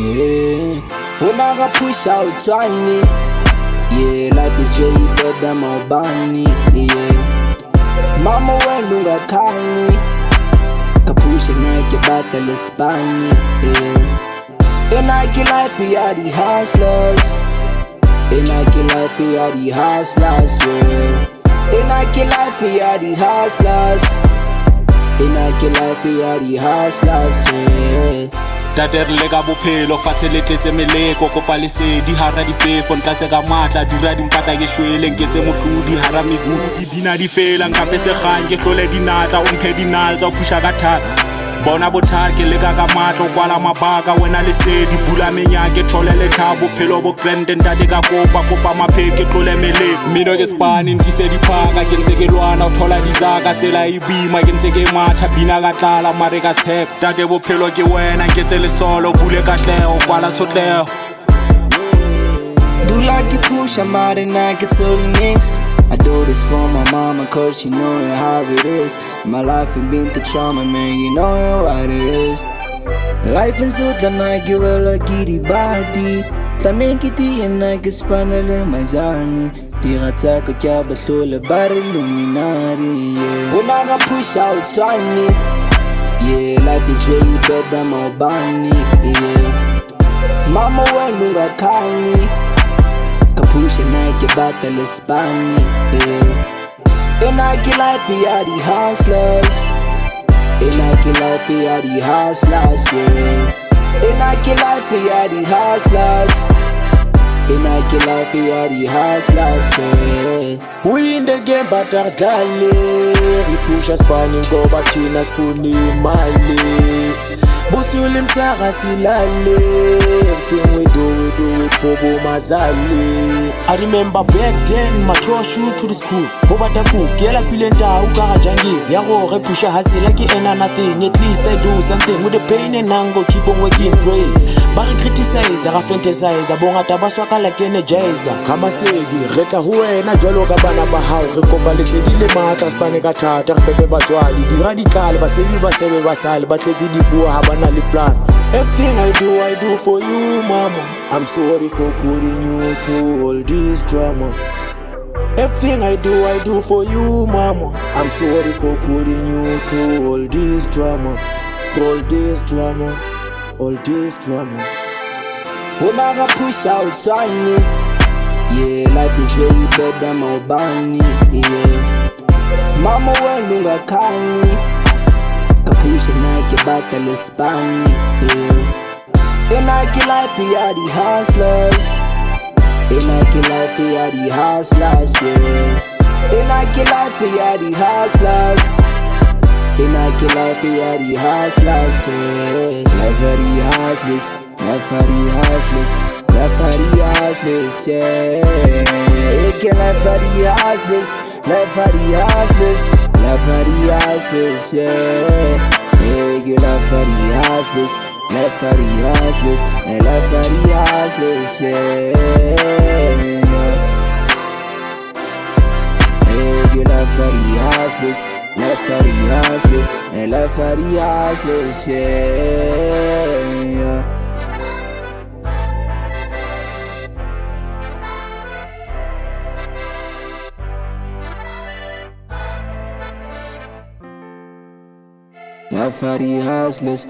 When I got push out 20, yeah, life is way better more bunny, yeah. Mama when you got kani, kapusha Nike battle Spani, yeah. In Nike life we are the hustlers. In Nike life we are the hustlers, yeah. In Nike life we are the hustlers. In Nike life we are the hustlers, yeah. Taterle ka bophelo fatshe le tletse meleko kopa lesedi hara difefo ntlatse ka matla dira dimpata ke shwele nketse mohlodi hara megudu di bina di fela nkape se kgang ke hlole dinatla o mphe dinal tsa o phusha ka thata bona bothata ke leka ka matlo kwala mabaka wena lesedi bula menyake thole le thabo phelo bo grand ntate ka kopa mapheke tlole mele mino ke spani ntise diphaka ke ntse ke lwana o thola dizaka tsela e bima ke ntse ke matha bina ka tlala mare ka tshep tate bophelo ke wena nketse le solo bule katlego kwala tshotlego Do like you push, I'm out and I get to the next. I do this for my mama cause she know how it is. My life ain't been through trauma, man, you know what it is. Life is so that I give a lucky body. Tlamekiti and I get spanned in my journey. Tirata ko kya basole bar Illuminati, yeah. When I got push out 20, yeah, life is way better more bunny, yeah. Mama when you got kani, kapusha Nike battle Spani, yeah. In Nike life we are the hustlers. In Nike life we are the hustlers, yeah. In Nike life we are the hustlers. In Nike life we are the hustlers, yeah. We in the game but our darling. We push us Spani go but in us puni mali. Bosi ulimtaka silale. Everything we do it for Bomazali. I remember back then my tour shoot to the school. Over the food, Gela Pilenta, Uka Jangi, Yaro, Repusha Hasila, and nothing. At least I do something with the pain and anger, keep on working, pray. Barry criticize, I fantasize, a bonga tabaswaka like energizer. Kamasedi, Reta Hue, na Jolo Gabana Bahau, Recopa Lesedi Lemata, Spanica Tata, Febe Batwadi, the radical, Basili Basebe Basal, but the Bua Habana plan. Everything I do for you, mama. I'm sorry for putting you through all this drama. Everything I do for you, mama. I'm sorry for putting you through all this drama. Through all this drama. All this drama. When I got push out 20, yeah, life is way better more bunny, yeah. Mama when you got kani, kapusha Nike battle Spani, yeah. In Nike life we are the hustlers. In Nike life we are the hustlers, yeah. In Nike life we are the hustlers. In Nike life we are the hustlers, yeah. Life for the hustlers, life for the hustlers, life for the hustlers, yeah. Life for the hustlers, life for the hustlers, life for the hustlers, yeah. Life for the hustlers, life for the hustlers, and life for the hustlers, yeah. Life for the hustlers, life for the hustlers, and life for the hustlers, yeah. Life for the hustlers.